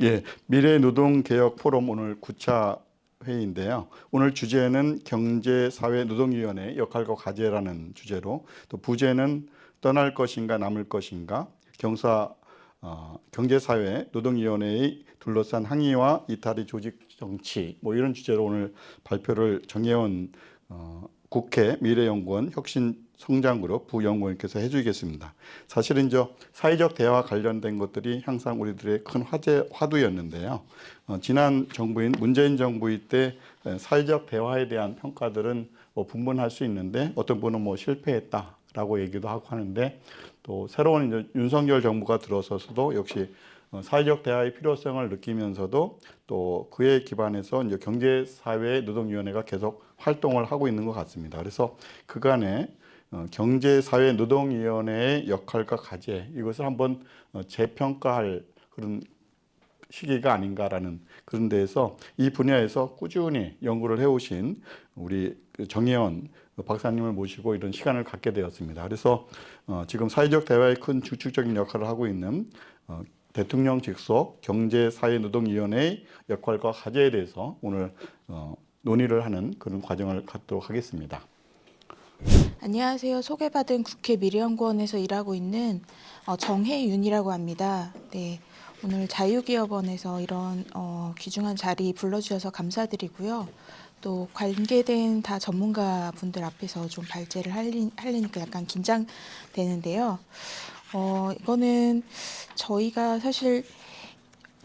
예, 미래노동개혁 포럼 오늘 9차 회의인데요. 오늘 주제는 경제사회노동위원회 역할과 과제라는 주제로, 또 부제는 떠날 것인가 남을 것인가, 경제사회노동위원회의 둘러싼 항의와 이탈의 조직 정치, 이런 주제로 오늘 발표를 정혜원 국회 미래연구원 혁신성장그룹 부연구원께서 해주시겠습니다. 사실은 사회적 대화와 관련된 것들이 항상 우리들의 큰 화두였는데요. 지난 정부인 문재인 정부일 때 사회적 대화에 대한 평가들은 분분할 수 있는데, 어떤 분은 실패했다라고 얘기도 하고 하는데, 또 새로운 윤석열 정부가 들어서서도 역시 사회적 대화의 필요성을 느끼면서도 또 그에 기반해서 경제사회노동위원회가 계속 활동을 하고 있는 것 같습니다. 그래서 그간의 경제사회노동위원회의 역할과 과제, 이것을 한번 재평가할 그런 시기가 아닌가라는 그런 데에서 이 분야에서 꾸준히 연구를 해오신 우리 정혜원 박사님을 모시고 이런 시간을 갖게 되었습니다. 그래서 지금 사회적 대화의 큰 주축적인 역할을 하고 있는 대통령 직속 경제사회노동위원회의 역할과 과제에 대해서 오늘 논의를 하는 그런 과정을 갖도록 하겠습니다. 안녕하세요. 소개받은 국회 미래연구원에서 일하고 있는 정혜윤이라고 합니다. 네, 오늘 자유기업원에서 이런 귀중한 자리 불러주셔서 감사드리고요. 또 관계된 다 전문가분들 앞에서 좀 발제를 하려니까 약간 긴장되는데요. 이거는 저희가 사실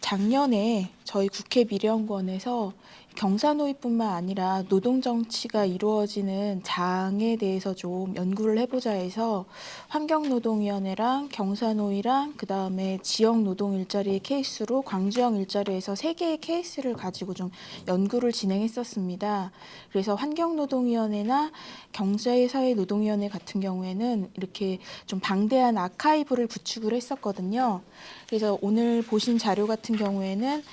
작년에 저희 국회 미래연구원에서 경사노위뿐만 아니라 노동정치가 이루어지는 장에 대해서 좀 연구를 해보자 해서 환경노동위원회랑 경사노위랑 그 다음에 지역노동 일자리 케이스로 광주형 일자리에서 3개의 케이스를 가지고 좀 연구를 진행했었습니다. 그래서 환경노동위원회나 경제사회노동위원회 같은 경우에는 이렇게 좀 방대한 아카이브를 구축을 했었거든요. 그래서 오늘 보신 자료 같은 경우에는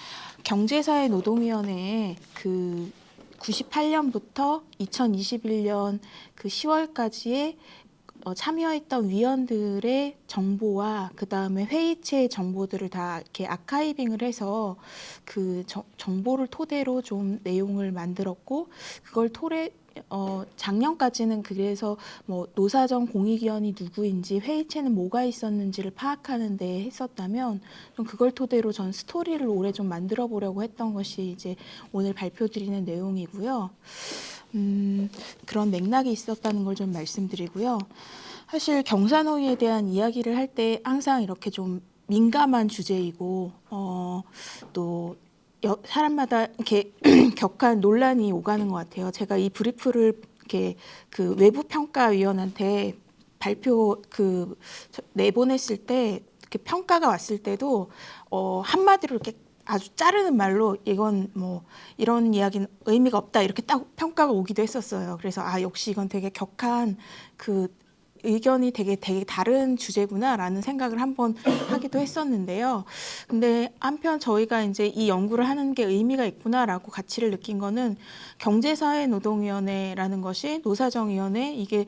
경제사회노동위원회에 그 98년부터 2021년 그 10월까지의 참여했던 위원들의 정보와 그 다음에 회의체 정보들을 다 이렇게 아카이빙을 해서 그 정보를 토대로 좀 내용을 만들었고, 그걸 작년까지는 그래서 노사정 공익위원이 누구인지 회의체는 뭐가 있었는지를 파악하는 데 했었다면, 좀 그걸 토대로 전 스토리를 올해 좀 만들어 보려고 했던 것이 이제 오늘 발표드리는 내용이고요. 그런 맥락이 있었다는 걸 좀 말씀드리고요. 사실 경사노위에 대한 이야기를 할 때 항상 이렇게 좀 민감한 주제이고 또 사람마다 이렇게 격한 논란이 오가는 것 같아요. 제가 이 브리프를 이렇게 그 외부 평가위원한테 내보냈을 때, 이렇게 평가가 왔을 때도 한마디로 이렇게 아주 자르는 말로 이건 이런 이야기는 의미가 없다, 이렇게 딱 평가가 오기도 했었어요. 그래서 역시 이건 되게 격한 의견이 되게 다른 주제구나라는 생각을 한번 하기도 했었는데요. 근데 한편 저희가 이제 이 연구를 하는 게 의미가 있구나라고 가치를 느낀 거는, 경제사회노동위원회라는 것이 노사정위원회, 이게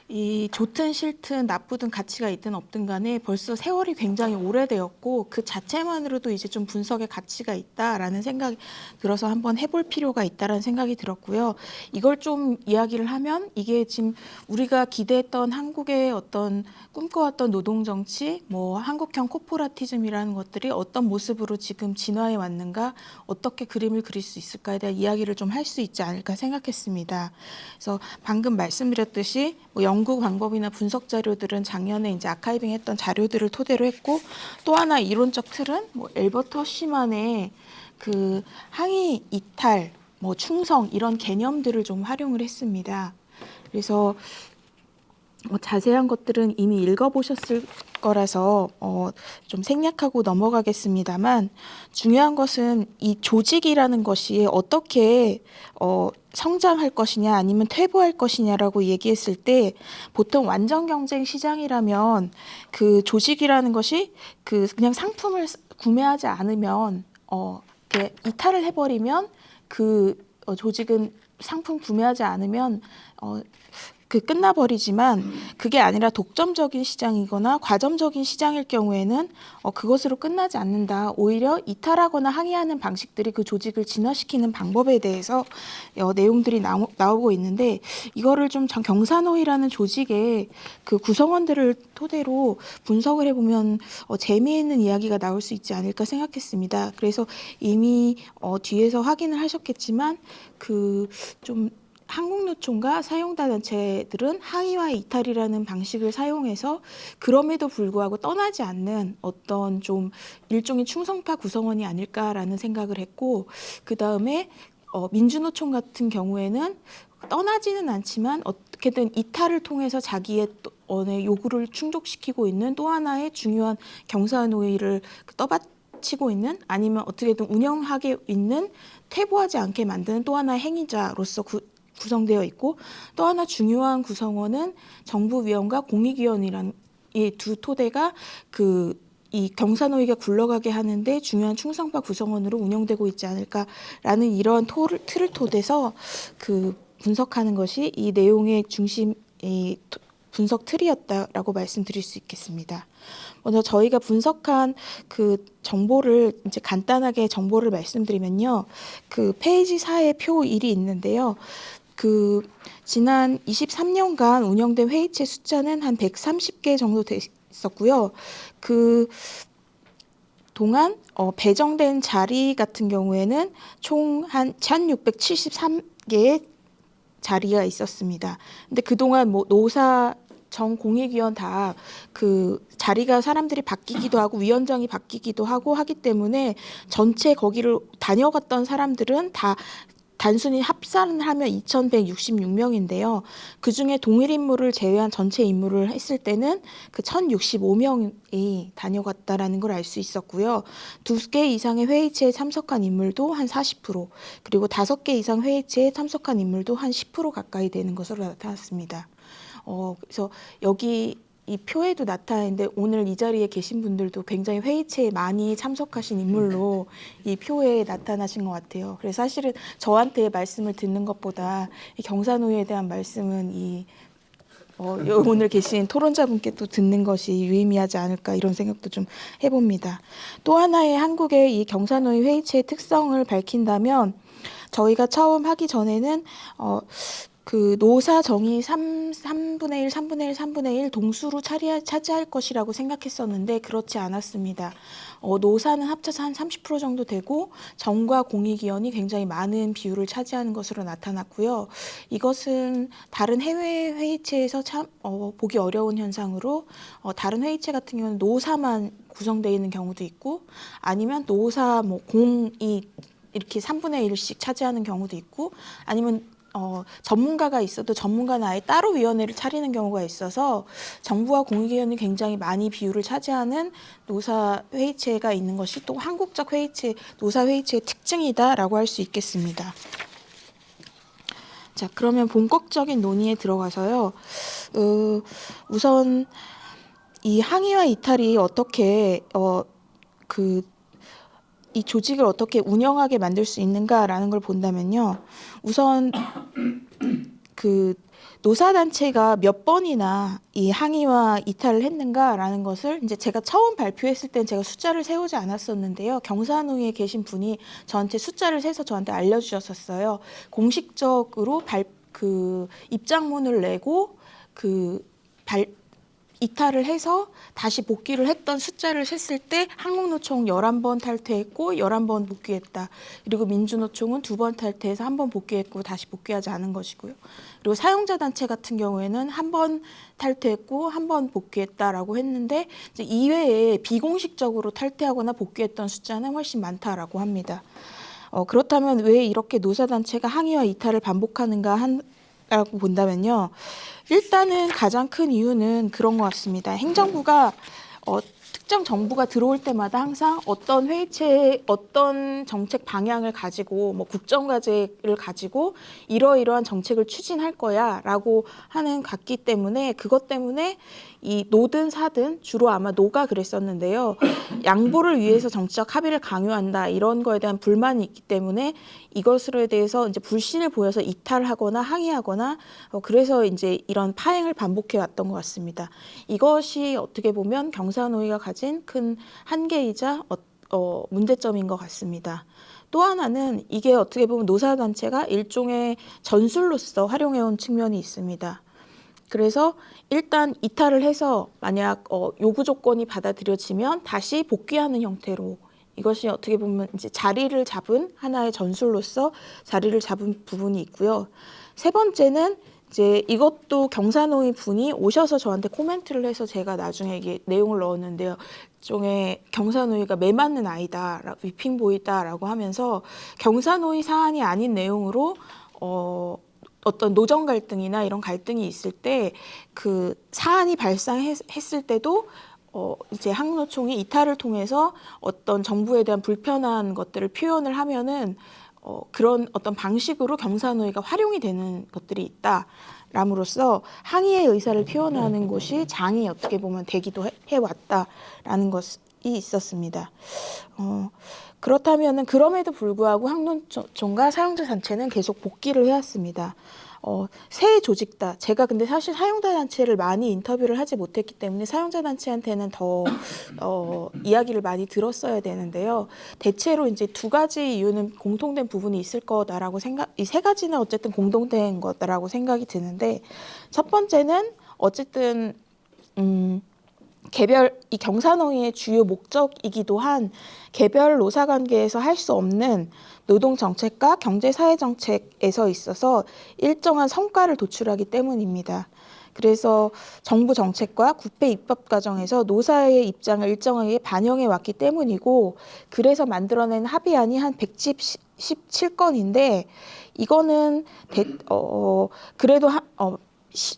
이 좋든 싫든 나쁘든 가치가 있든 없든 간에 벌써 세월이 굉장히 오래되었고, 그 자체만으로도 이제 좀 분석의 가치가 있다라는 생각이 들어서 한번 해볼 필요가 있다라는 생각이 들었고요. 이걸 좀 이야기를 하면, 이게 지금 우리가 기대했던 한국의 어떤 꿈꿔왔던 노동정치, 한국형 코퍼레티즘이라는 것들이 어떤 모습으로 지금 진화해 왔는가, 어떻게 그림을 그릴 수 있을까에 대한 이야기를 좀 할 수 있지 않을까 생각했습니다. 그래서 방금 말씀드렸듯이 연구 방법이나 분석 자료들은 작년에 이제 아카이빙했던 자료들을 토대로 했고, 또 하나 이론적 틀은 엘버트 허쉬만의 그 항의, 이탈, 충성, 이런 개념들을 좀 활용을 했습니다. 그래서 자세한 것들은 이미 읽어보셨을 거라서 좀 생략하고 넘어가겠습니다만, 중요한 것은 이 조직이라는 것이 어떻게 성장할 것이냐 아니면 퇴보할 것이냐라고 얘기했을 때, 보통 완전 경쟁 시장이라면 그 조직이라는 것이 그냥 상품을 구매하지 않으면 이렇게 이탈을 해버리면, 그 조직은 상품 구매하지 않으면 끝나버리지만 그게 아니라 독점적인 시장이거나 과점적인 시장일 경우에는 그것으로 끝나지 않는다. 오히려 이탈하거나 항의하는 방식들이 그 조직을 진화시키는 방법에 대해서 내용들이 나오고 있는데 이거를 좀 경사노위라는 조직의 그 구성원들을 토대로 분석을 해보면 재미있는 이야기가 나올 수 있지 않을까 생각했습니다. 그래서 이미 뒤에서 확인을 하셨겠지만 좀 한국노총과 사용자 단체들은 항의와 이탈이라는 방식을 사용해서 그럼에도 불구하고 떠나지 않는 어떤 좀 일종의 충성파 구성원이 아닐까라는 생각을 했고, 그 다음에 민주노총 같은 경우에는 떠나지는 않지만 어떻게든 이탈을 통해서 자기의 요구를 충족시키고 있는 또 하나의 중요한 경사노위를 떠받치고 있는, 아니면 어떻게든 운영하게 있는, 퇴보하지 않게 만드는 또 하나의 행위자로서 구성되어 있고, 또 하나 중요한 구성원은 정부위원과 공익위원이라는 이 두 토대가 이 경사노위가 굴러가게 하는데 중요한 충성파 구성원으로 운영되고 있지 않을까라는 이러한 틀을 토대서 분석하는 것이 이 내용의 중심 분석 틀이었다라고 말씀드릴 수 있겠습니다. 먼저 저희가 분석한 정보를 이제 간단하게 정보를 말씀드리면요, 페이지 4에 표 1이 있는데요. 지난 23년간 운영된 회의체 숫자는 한 130개 정도 됐었고요. 동안 배정된 자리 같은 경우에는 총 한 1673개의 자리가 있었습니다. 근데 그동안 노사 정 공익위원 다 자리가 사람들이 바뀌기도 하고 위원장이 바뀌기도 하고 하기 때문에 전체 거기를 다녀갔던 사람들은 다 단순히 합산을 하면 2,166명인데요. 그중에 동일 인물을 제외한 전체 인물을 했을 때는 1,065명이 다녀갔다라는 걸 알 수 있었고요. 2개 이상의 회의체에 참석한 인물도 한 40%, 그리고 5개 이상 회의체에 참석한 인물도 한 10% 가까이 되는 것으로 나타났습니다. 그래서 여기 이 표에도 나타나는데 오늘 이 자리에 계신 분들도 굉장히 회의체에 많이 참석하신 인물로 이 표에 나타나신 것 같아요. 그래서 사실은 저한테 말씀을 듣는 것보다 이 경사노위에 대한 말씀은 오늘 계신 토론자분께 또 듣는 것이 유의미하지 않을까 이런 생각도 좀 해봅니다. 또 하나의 한국의 이 경사노위 회의체의 특성을 밝힌다면, 저희가 처음 하기 전에는 노사 정의 3분의 1, 3분의 1, 3분의 1 동수로 차지할 것이라고 생각했었는데 그렇지 않았습니다. 노사는 합쳐서 한 30% 정도 되고 정과 공익위원이 굉장히 많은 비율을 차지하는 것으로 나타났고요. 이것은 다른 해외 회의체에서 보기 어려운 현상으로, 다른 회의체 같은 경우는 노사만 구성되어 있는 경우도 있고, 아니면 노사 공이 이렇게 3분의 1씩 차지하는 경우도 있고, 아니면 전문가가 있어도 전문가는 아예 따로 위원회를 차리는 경우가 있어서 정부와 공익위원이 굉장히 많이 비율을 차지하는 노사 회의체가 있는 것이 또 한국적 회의체, 노사 회의체의 특징이다라고 할 수 있겠습니다. 자, 그러면 본격적인 논의에 들어가서요. 우선 이 항의와 이탈이 어떻게 이 조직을 어떻게 운영하게 만들 수 있는가라는 걸 본다면요. 우선 노사단체가 몇 번이나 이 항의와 이탈을 했는가라는 것을 이제 제가 처음 발표했을 땐 제가 숫자를 세우지 않았었는데요. 경사노위에 계신 분이 저한테 숫자를 세서 저한테 알려주셨었어요. 공식적으로 입장문을 내고 이탈을 해서 다시 복귀를 했던 숫자를 셌을 때 한국노총 11번 탈퇴했고 11번 복귀했다. 그리고 민주노총은 2번 탈퇴해서 1번 복귀했고 다시 복귀하지 않은 것이고요. 그리고 사용자 단체 같은 경우에는 1번 탈퇴했고 1번 복귀했다라고 했는데, 이제 이외에 비공식적으로 탈퇴하거나 복귀했던 숫자는 훨씬 많다라고 합니다. 그렇다면 왜 이렇게 노사단체가 항의와 이탈을 반복하는가 라고 본다면요. 일단은 가장 큰 이유는 그런 것 같습니다. 행정부가 특정 정부가 들어올 때마다 항상 어떤 회의체에 어떤 정책 방향을 가지고 국정과제를 가지고 이러이러한 정책을 추진할 거야 라고 하는 같기 때문에, 그것 때문에 이 노든 사든 주로 아마 노가 그랬었는데요. 양보를 위해서 정치적 합의를 강요한다 이런 거에 대한 불만이 있기 때문에 이것으로 대해서 이제 불신을 보여서 이탈하거나 항의하거나 그래서 이제 이런 파행을 반복해 왔던 것 같습니다. 이것이 어떻게 보면 경사노위가 가진 큰 한계이자 문제점인 것 같습니다. 또 하나는 이게 어떻게 보면 노사단체가 일종의 전술로서 활용해온 측면이 있습니다. 그래서 일단 이탈을 해서 만약 요구 조건이 받아들여지면 다시 복귀하는 형태로 이것이 어떻게 보면 이제 자리를 잡은 하나의 전술로서 자리를 잡은 부분이 있고요. 세 번째는 이제 이것도 경사노위 분이 오셔서 저한테 코멘트를 해서 제가 나중에 이게 내용을 넣었는데요. 일종의 경사노위가 매맞는 아이다, 위핑보이다라고 하면서 경사노위 사안이 아닌 내용으로 어떤 노정 갈등이나 이런 갈등이 있을 때 그 사안이 발생했을 때도 이제 한국노총이 이탈을 통해서 어떤 정부에 대한 불편한 것들을 표현을 하면은 그런 어떤 방식으로 경사노위가 활용이 되는 것들이 있다람으로써 항의의 의사를 표현하는 곳이 장이 어떻게 보면 되기도 해왔다라는 것이 있었습니다. 그렇다면은 그럼에도 불구하고 한국노총과 사용자 단체는 계속 복귀를 해왔습니다. 새 조직다. 제가 근데 사실 사용자 단체를 많이 인터뷰를 하지 못했기 때문에 사용자 단체한테는 더 이야기를 많이 들었어야 되는데요. 대체로 이제 두 가지 이유는 공통된 부분이 있을 거다라고 이 세 가지는 어쨌든 공동된 거다라고 생각이 드는데 첫 번째는 어쨌든 이 경사노위의 주요 목적이기도 한 개별 노사 관계에서 할 수 없는 노동 정책과 경제 사회 정책에서 있어서 일정한 성과를 도출하기 때문입니다. 그래서 정부 정책과 국회 입법 과정에서 노사의 입장을 일정하게 반영해 왔기 때문이고 그래서 만들어낸 합의안이 한 117건인데 이거는 그래도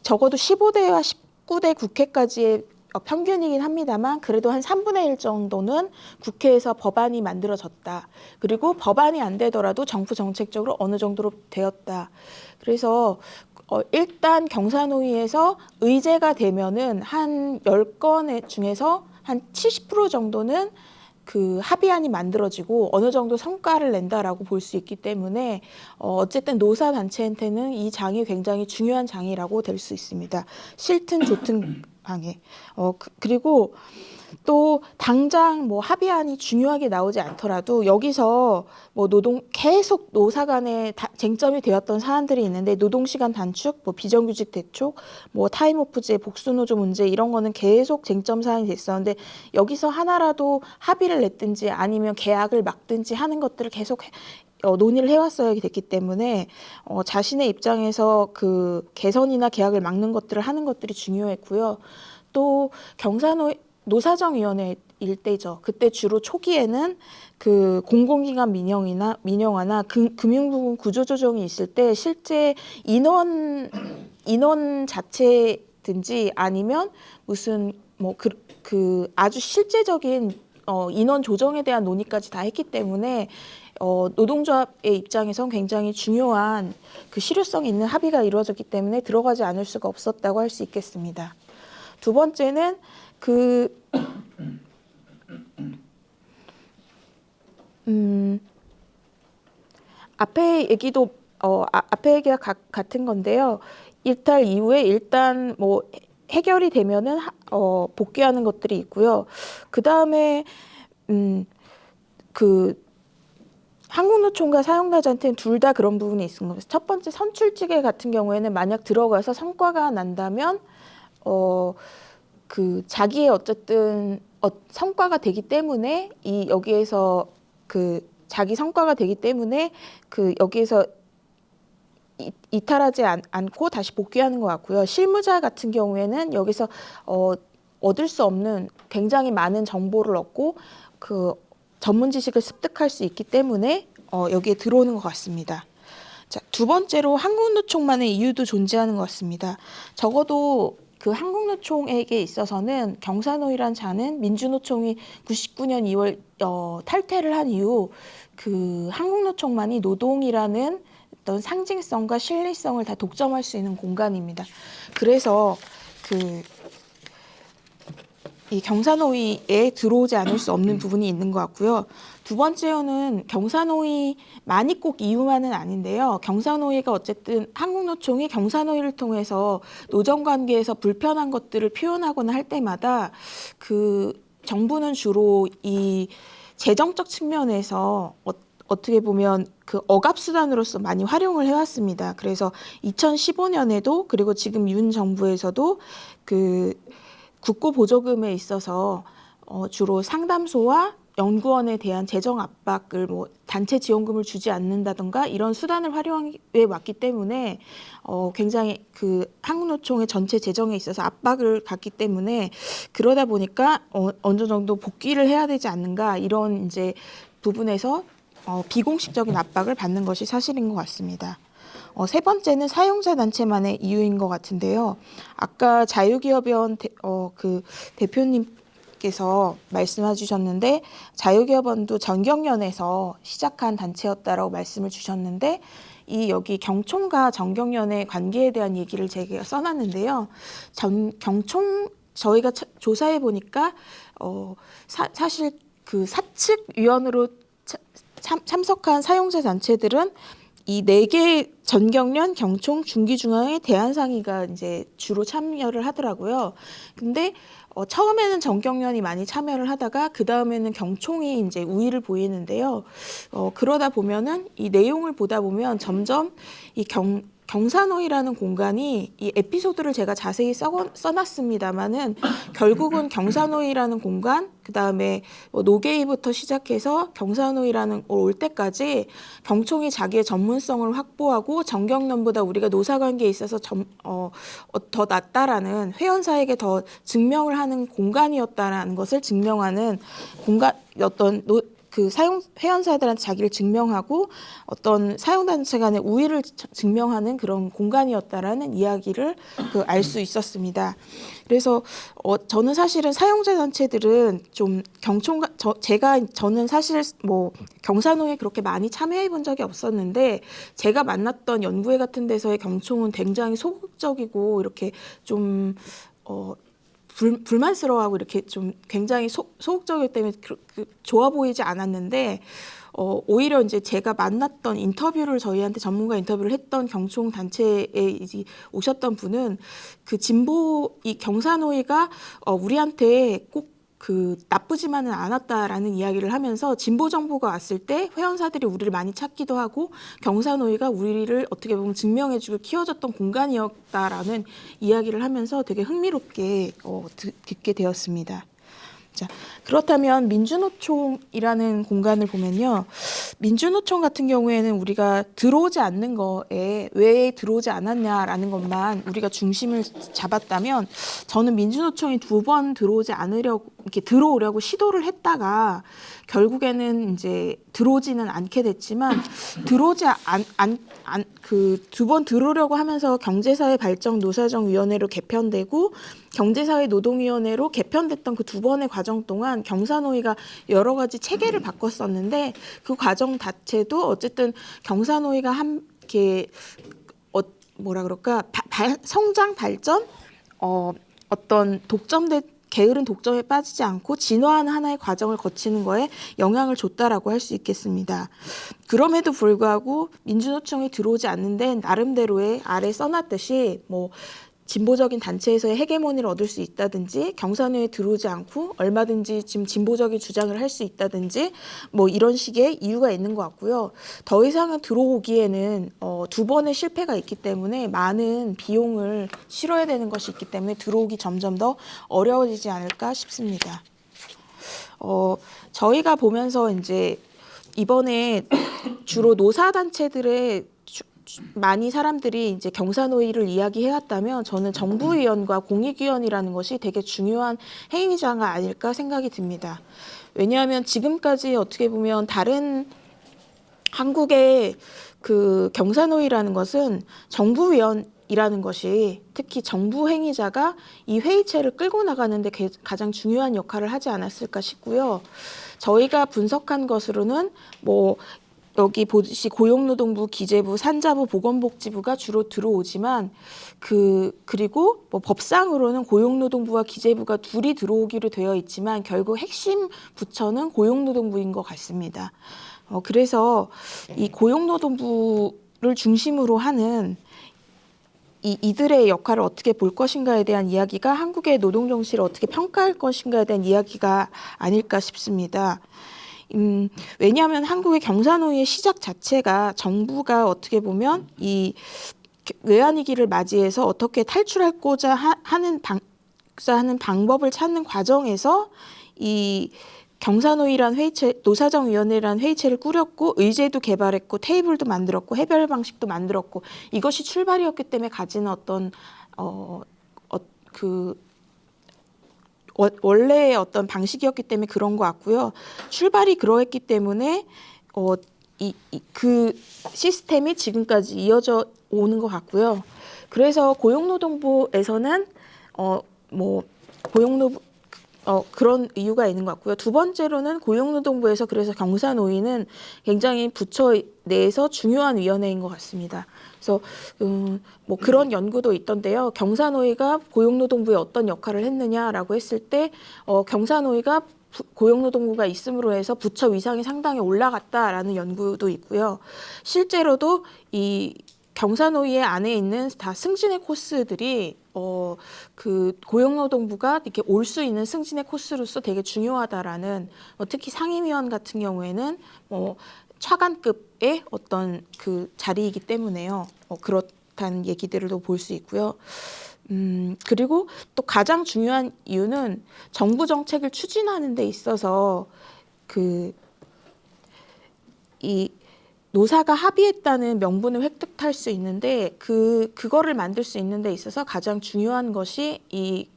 적어도 15대와 19대 국회까지의 평균이긴 합니다만 그래도 한 3분의 1 정도는 국회에서 법안이 만들어졌다. 그리고 법안이 안 되더라도 정부 정책적으로 어느 정도로 되었다. 그래서 일단 경사노위에서 의제가 되면은 한 10건 중에서 한 70% 정도는 그 합의안이 만들어지고 어느 정도 성과를 낸다라고 볼 수 있기 때문에 어쨌든 노사 단체한테는 이 장이 굉장히 중요한 장이라고 될 수 있습니다. 싫든 좋든 방에. 그리고 또 당장 뭐 합의안이 중요하게 나오지 않더라도 여기서 뭐 계속 노사 간에 쟁점이 되었던 사안들이 있는데 노동시간 단축, 뭐 비정규직 대촉, 뭐 타임오프제, 복수노조 문제 이런 거는 계속 쟁점 사안이 됐었는데 여기서 하나라도 합의를 냈든지 아니면 계약을 막든지 하는 것들을 계속 논의를 해왔어야 됐기 때문에 자신의 입장에서 그 개선이나 계약을 막는 것들을 하는 것들이 중요했고요. 또 노사정위원회 일대죠. 그때 주로 초기에는 그 공공기관 민영화나 금융부문 구조조정이 있을 때 실제 인원 자체든지 아니면 무슨 뭐 그 아주 실제적인 인원 조정에 대한 논의까지 다 했기 때문에 노동조합의 입장에선 굉장히 중요한 그 실효성 있는 합의가 이루어졌기 때문에 들어가지 않을 수가 없었다고 할 수 있겠습니다. 두 번째는 앞에 얘기도 앞에 얘기가 같은 건데요. 이탈 이후에 일단 뭐 해결이 되면은 복귀하는 것들이 있고요. 그 다음에 한국노총과 사용자한테는 둘 다 그런 부분이 있는 거예요. 첫 번째 선출직에 같은 경우에는 만약 들어가서 성과가 난다면 그 자기의 어쨌든 성과가 되기 때문에 여기에서 그 자기 성과가 되기 때문에 그 여기에서 이탈하지 않고 다시 복귀하는 것 같고요. 실무자 같은 경우에는 여기서 얻을 수 없는 굉장히 많은 정보를 얻고 그 전문 지식을 습득할 수 있기 때문에 여기에 들어오는 것 같습니다. 자, 두 번째로 한국노총만의 이유도 존재하는 것 같습니다. 적어도 그 한국노총에게 있어서는 경사노위란 자는 민주노총이 99년 2월 탈퇴를 한 이후 그 한국노총만이 노동이라는 어떤 상징성과 실리성을 다 독점할 수 있는 공간입니다. 그래서 이 경사노위에 들어오지 않을 수 없는 부분이 있는 것 같고요. 두 번째로는 경사노위만이 꼭 이유만은 아닌데요. 경사노위가 어쨌든 한국노총이 경사노위를 통해서 노정관계에서 불편한 것들을 표현하거나 할 때마다 그 정부는 주로 이 재정적 측면에서 어떻게 보면 그 억압수단으로서 많이 활용을 해왔습니다. 그래서 2015년에도 그리고 지금 윤 정부에서도 그 국고보조금에 있어서 주로 상담소와 연구원에 대한 재정 압박을 뭐 단체 지원금을 주지 않는다던가 이런 수단을 활용해 왔기 때문에 굉장히 그 한국노총의 전체 재정에 있어서 압박을 갖기 때문에 그러다 보니까 어느 정도 복귀를 해야 되지 않는가 이런 이제 부분에서 비공식적인 압박을 받는 것이 사실인 것 같습니다. 세 번째는 사용자 단체만의 이유인 것 같은데요. 아까 자유기업원 그 대표님께서 말씀해 주셨는데 자유기업원도 정경련에서 시작한 단체였다라고 말씀을 주셨는데 여기 경총과 정경련의 관계에 대한 얘기를 제가 써놨는데요. 경총 저희가 조사해 보니까 사실 그 사측 위원으로 참석한 사용자 단체들은 이 4개 전경련, 경총, 중기중앙회, 대한상의가 이제 주로 참여를 하더라고요. 근데 처음에는 전경련이 많이 참여를 하다가 그 다음에는 경총이 이제 우위를 보이는데요. 그러다 보면은 이 내용을 보다 보면 점점 이 경사노위라는 공간이 이 에피소드를 제가 자세히 써놨습니다만은 결국은 경사노위라는 공간, 그 다음에 노계위부터 시작해서 경사노위라는 올 때까지 경총이 자기의 전문성을 확보하고 정경련보다 우리가 노사관계에 있어서 더 낫다라는 회원사에게 더 증명을 하는 공간이었다라는 것을 증명하는 공간 그 회원사들한테 자기를 증명하고 어떤 사용단체 간의 우위를 증명하는 그런 공간이었다라는 이야기를 알 수 있었습니다. 그래서 저는 사실은 사용자 단체들은 좀 저는 사실 뭐 경사노에 그렇게 많이 참여해 본 적이 없었는데 제가 만났던 연구회 같은 데서의 경총은 굉장히 소극적이고 이렇게 좀 불만스러워하고 이렇게 좀 굉장히 소극적이기 때문에 좋아 보이지 않았는데 오히려 이제 제가 만났던 인터뷰를 저희한테 전문가 인터뷰를 했던 경총 단체에 이제 오셨던 분은 그 이 경사노위가 우리한테 꼭 그 나쁘지만은 않았다라는 이야기를 하면서 진보 정부가 왔을 때 회원사들이 우리를 많이 찾기도 하고 경사노위가 우리를 어떻게 보면 증명해주고 키워줬던 공간이었다라는 이야기를 하면서 되게 흥미롭게 듣게 되었습니다. 자, 그렇다면 민주노총이라는 공간을 보면요. 민주노총 같은 경우에는 우리가 들어오지 않는 거에 왜 들어오지 않았냐라는 것만 우리가 중심을 잡았다면 저는 민주노총이 2번 들어오려고 시도를 했다가 결국에는 이제 들어오지는 않게 됐지만 그 2번 들어오려고 하면서 경제사회발전노사정위원회로 개편되고 경제사회노동위원회로 개편됐던 그 2번의 과정 동안 경사노위가 여러 가지 체계를 바꿨었는데 그 과정 자체도 어쨌든 경사노위가 함께 성장 발전 어떤 게으른 독점에 빠지지 않고 진화하는 하나의 과정을 거치는 거에 영향을 줬다라고 할 수 있겠습니다. 그럼에도 불구하고 민주노총이 들어오지 않는데 나름대로의 아래 써놨듯이 뭐 진보적인 단체에서의 헤게모니를 얻을 수 있다든지 경사노위에 들어오지 않고 얼마든지 지금 진보적인 주장을 할 수 있다든지 뭐 이런 식의 이유가 있는 것 같고요. 더 이상은 들어오기에는 2번의 실패가 있기 때문에 많은 비용을 치러야 되는 것이 있기 때문에 들어오기 점점 더 어려워지지 않을까 싶습니다. 저희가 보면서 이제 이번에 주로 노사단체들의 많이 사람들이 이제 경사노위를 이야기해왔다면 저는 정부위원과 공익위원이라는 것이 되게 중요한 행위자가 아닐까 생각이 듭니다. 왜냐하면 지금까지 어떻게 보면 다른 한국의 그 경사노위라는 것은 정부위원이라는 것이 특히 정부 행위자가 이 회의체를 끌고 나가는데 가장 중요한 역할을 하지 않았을까 싶고요. 저희가 분석한 것으로는 뭐 여기 보듯이 고용노동부, 기재부, 산자부, 보건복지부가 주로 들어오지만 그리고 뭐 법상으로는 고용노동부와 기재부가 둘이 들어오기로 되어 있지만 결국 핵심 부처는 고용노동부인 것 같습니다. 그래서 이 고용노동부를 중심으로 하는 이들의 역할을 어떻게 볼 것인가에 대한 이야기가 한국의 노동 정치를 어떻게 평가할 것인가에 대한 이야기가 아닐까 싶습니다. 왜냐하면 한국의 경사노위의 시작 자체가 정부가 어떻게 보면 이 외환위기를 맞이해서 어떻게 탈출하고자 하는 방법을 찾는 과정에서 이 경사노위란 회의체, 노사정위원회라는 회의체를 꾸렸고 의제도 개발했고 테이블도 만들었고 해별 방식도 만들었고 이것이 출발이었기 때문에 가지는 어떤 원래의 어떤 방식이었기 때문에 그런 것 같고요. 출발이 그러했기 때문에 그 시스템이 지금까지 이어져 오는 것 같고요. 그래서 고용노동부에서는 그런 이유가 있는 것 같고요. 두 번째로는 고용노동부에서 그래서 경사노위는 굉장히 부처 내에서 중요한 위원회인 것 같습니다. 그래서 뭐 그런 연구도 있던데요. 경사노위가 고용노동부에 어떤 역할을 했느냐라고 했을 때 경사노위가 고용노동부가 있음으로 해서 부처 위상이 상당히 올라갔다라는 연구도 있고요. 실제로도 이 경사노위의 안에 있는 다 승진의 코스들이 그 고용노동부가 이렇게 올 수 있는 승진의 코스로서 되게 중요하다라는 특히 상임위원 같은 경우에는 차관급의 어떤 그 자리이기 때문에요. 그렇다는 얘기들도 볼 수 있고요. 그리고 또 가장 중요한 이유는 정부 정책을 추진하는 데 있어서 이 노사가 합의했다는 명분을 획득할 수 있는데 그거를 만들 수 있는 데 있어서 가장 중요한 것이 이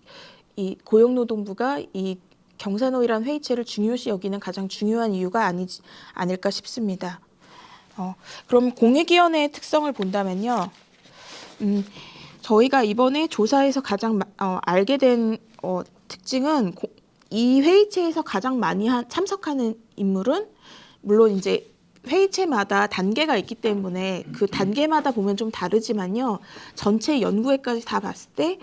고용노동부가 이 경사노위라는 회의체를 중요시 여기는 가장 중요한 이유가 아닐까 싶습니다. 그럼 공익위원회의 특성을 본다면요. 저희가 이번에 조사에서 가장 알게 된 특징은 이 회의체에서 가장 많이 참석하는 인물은 물론 이제 회의체마다 단계가 있기 때문에 그 단계마다 보면 좀 다르지만요. 전체 연구회까지 다 봤을 때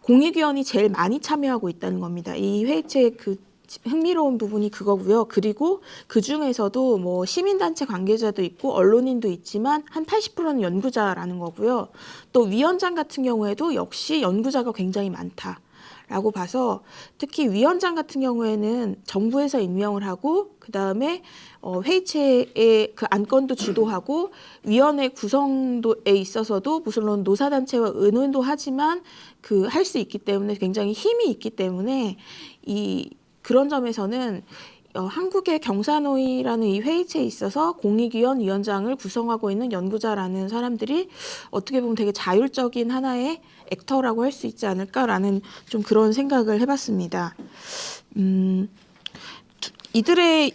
공익위원이 제일 많이 참여하고 있다는 겁니다. 이 회의체의 그 흥미로운 부분이 그거고요. 그리고 그 중에서도 뭐 시민단체 관계자도 있고 언론인도 있지만 한 80%는 연구자라는 거고요. 또 위원장 같은 경우에도 역시 연구자가 굉장히 많다라고 봐서 특히 위원장 같은 경우에는 정부에서 임명을 하고 그 다음에 회의체의 그 안건도 주도하고 위원회 구성도에 있어서도 물론 노사단체와 의논도 하지만 할 수 있기 때문에 굉장히 힘이 있기 때문에 그런 점에서는 한국의 경사노위라는 이 회의체에 있어서 공익위원 위원장을 구성하고 있는 연구자라는 사람들이 어떻게 보면 되게 자율적인 하나의 액터라고 할 수 있지 않을까라는 좀 그런 생각을 해봤습니다. 이들의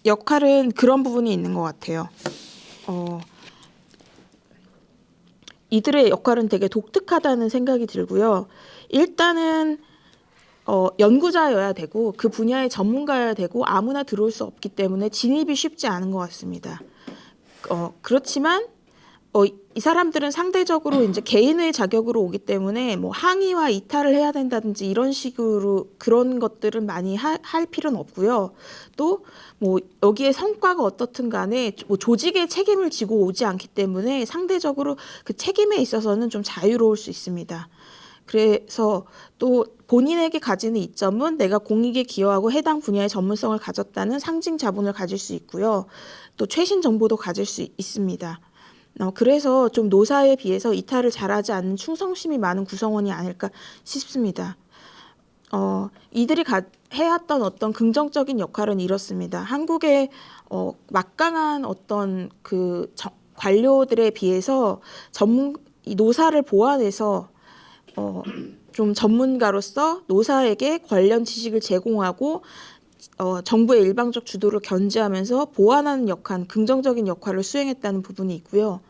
역할은 그런 부분이 있는 것 같아요. 이들의 역할은 되게 독특하다는 생각이 들고요. 일단은 연구자여야 되고 그 분야의 전문가여야 되고 아무나 들어올 수 없기 때문에 진입이 쉽지 않은 것 같습니다. 그렇지만 이 사람들은 상대적으로 이제 개인의 자격으로 오기 때문에 뭐 항의와 이탈을 해야 된다든지 이런 식으로 그런 것들은 많이 할 필요는 없고요. 또 뭐 여기에 성과가 어떻든 간에 뭐 조직의 책임을 지고 오지 않기 때문에 상대적으로 그 책임에 있어서는 좀 자유로울 수 있습니다. 그래서 또 본인에게 가지는 이점은 내가 공익에 기여하고 해당 분야의 전문성을 가졌다는 상징 자본을 가질 수 있고요. 또 최신 정보도 가질 수 있습니다. 그래서 좀 노사에 비해서 이탈을 잘하지 않는 충성심이 많은 구성원이 아닐까 싶습니다. 이들이 해왔던 어떤 긍정적인 역할은 이렇습니다. 한국의 막강한 어떤 관료들에 비해서 이 노사를 보완해서 좀 전문가로서 노사에게 관련 지식을 제공하고 정부의 일방적 주도를 견제하면서 보완하는 역할, 긍정적인 역할을 수행했다는 부분이 있고요.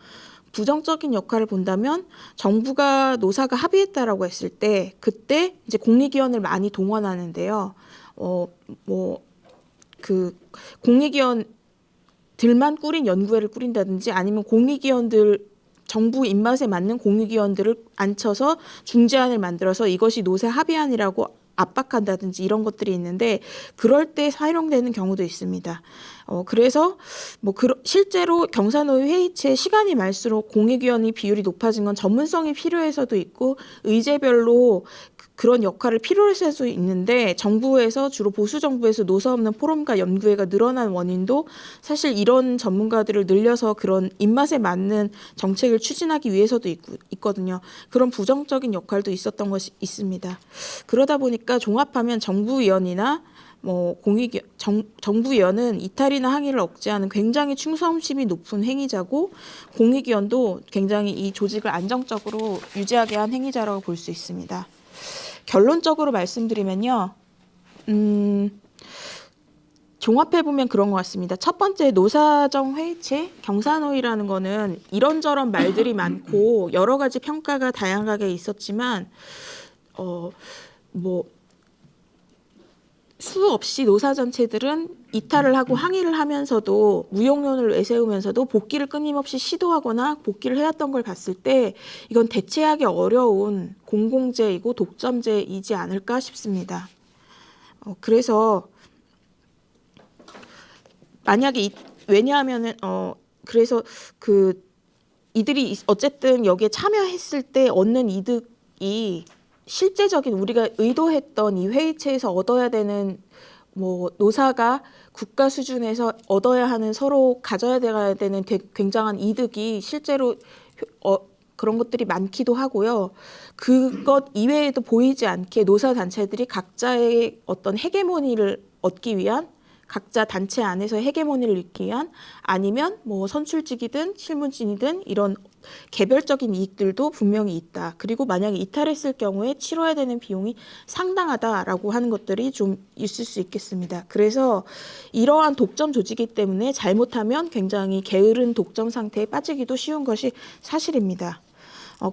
부정적인 역할을 본다면 정부가 노사가 합의했다라고 했을 때 그때 이제 공익위원을 많이 동원하는데요. 공익위원 들만 꾸린 연구회를 꾸린다든지 아니면 공익위원들 정부 입맛에 맞는 공익위원들을 앉혀서 중재안을 만들어서 이것이 노사 합의안이라고 압박한다든지 이런 것들이 있는데 그럴 때 사용되는 경우도 있습니다. 그래서 실제로 경사노위 회의체 시간이 말수록 공익위원회 비율이 높아진 건 전문성이 필요해서도 있고 의제별로 그런 역할을 필요로 할 수 있는데 정부에서 주로 보수 정부에서 노사 없는 포럼과 연구회가 늘어난 원인도 사실 이런 전문가들을 늘려서 그런 입맛에 맞는 정책을 추진하기 위해서도 있거든요. 그런 부정적인 역할도 있었던 것이 있습니다. 그러다 보니까 종합하면 정부위원이나 정부위원은 이탈이나 항의를 억제하는 굉장히 충성심이 높은 행위자고 공익위원도 굉장히 이 조직을 안정적으로 유지하게 한 행위자라고 볼 수 있습니다. 결론적으로 말씀드리면요. 종합해보면 그런 것 같습니다. 첫 번째 노사정 회의체 경사노위라는 거는 이런저런 말들이 많고 여러 가지 평가가 다양하게 있었지만 수없이 노사 전체들은 이탈을 하고 항의를 하면서도 무용론을 내세우면서도 복귀를 끊임없이 시도하거나 복귀를 해왔던 걸 봤을 때 이건 대체하기 어려운 공공재이고 독점제이지 않을까 싶습니다. 그래서 만약에 왜냐하면은 그래서 이들이 어쨌든 여기에 참여했을 때 얻는 이득이 실제적인 우리가 의도했던 이 회의체에서 얻어야 되는 노사가 국가 수준에서 얻어야 하는 서로 가져야 되는 굉장한 이득이 실제로 그런 것들이 많기도 하고요. 그것 이외에도 보이지 않게 노사 단체들이 각자의 어떤 헤게모니를 얻기 위한 각자 단체 안에서 헤게모니를 잃기 위한 아니면 선출직이든 실무진이든 이런 개별적인 이익들도 분명히 있다. 그리고 만약에 이탈했을 경우에 치러야 되는 비용이 상당하다라고 하는 것들이 좀 있을 수 있겠습니다. 그래서 이러한 독점 조직이기 때문에 잘못하면 굉장히 게으른 독점 상태에 빠지기도 쉬운 것이 사실입니다.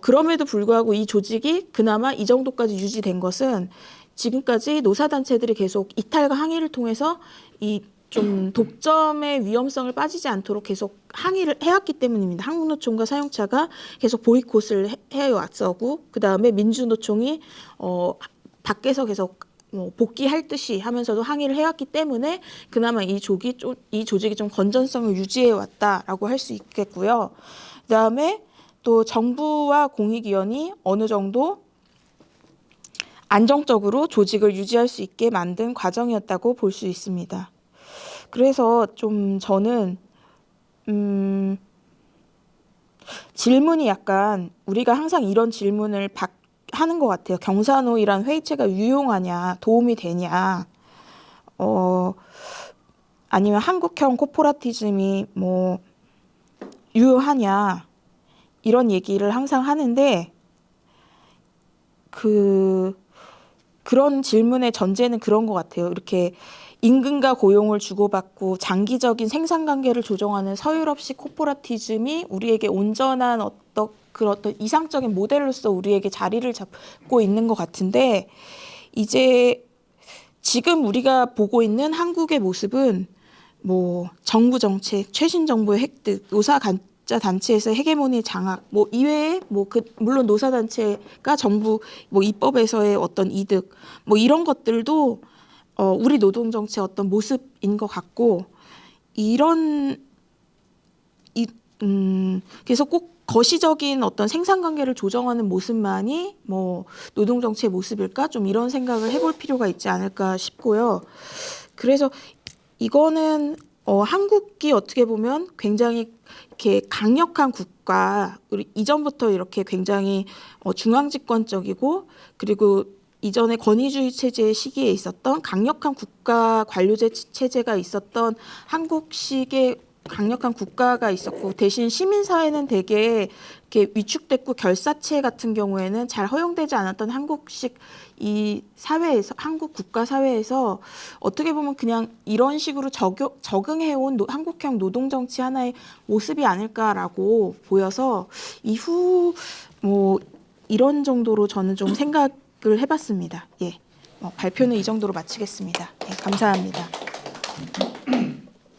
그럼에도 불구하고 이 조직이 그나마 이 정도까지 유지된 것은 지금까지 노사단체들이 계속 이탈과 항의를 통해서 이 좀 독점의 위험성을 빠지지 않도록 계속 항의를 해왔기 때문입니다. 한국노총과 사용차가 계속 보이콧을 해왔었고 그다음에 민주노총이 밖에서 계속 복귀할 듯이 하면서도 항의를 해왔기 때문에 그나마 이 조직이 좀 건전성을 유지해 왔다라고 할 수 있겠고요. 그다음에 또 정부와 공익위원이 어느 정도 안정적으로 조직을 유지할 수 있게 만든 과정이었다고 볼 수 있습니다. 그래서 좀 저는 질문이 약간 우리가 항상 이런 질문을 하는 것 같아요. 경사노위란 회의체가 유용하냐, 도움이 되냐, 아니면 한국형 코퍼레티즘이 유효하냐 이런 얘기를 항상 하는데 그런 질문의 전제는 그런 것 같아요. 이렇게 임금과 고용을 주고받고 장기적인 생산관계를 조정하는 서유럽식 코퍼레티즘이 우리에게 온전한 어떤 이상적인 모델로서 우리에게 자리를 잡고 있는 것 같은데 이제 지금 우리가 보고 있는 한국의 모습은 정부 정책, 최신 정부의 획득, 노사 자 단체에서 헤게모니 장악 이외에 물론 노사 단체가 정부 입법에서의 어떤 이득 이런 것들도 우리 노동 정치의 어떤 모습인 것 같고 그래서 꼭 거시적인 어떤 생산 관계를 조정하는 모습만이 노동 정치의 모습일까 좀 이런 생각을 해볼 필요가 있지 않을까 싶고요. 그래서 이거는 한국이 어떻게 보면 굉장히 이렇게 강력한 국가, 우리 이전부터 이렇게 굉장히 중앙집권적이고 그리고 이전에 권위주의 체제의 시기에 있었던 강력한 국가 관료제 체제가 있었던 한국식의 강력한 국가가 있었고 대신 시민사회는 되게 이렇게 위축됐고 결사체 같은 경우에는 잘 허용되지 않았던 한국식 이 사회에서 한국 국가 사회에서 어떻게 보면 그냥 이런 식으로 적응해온 한국형 노동 정치 하나의 모습이 아닐까라고 보여서 이후 이런 정도로 저는 좀 생각을 해봤습니다. 예, 발표는 이 정도로 마치겠습니다. 예, 감사합니다.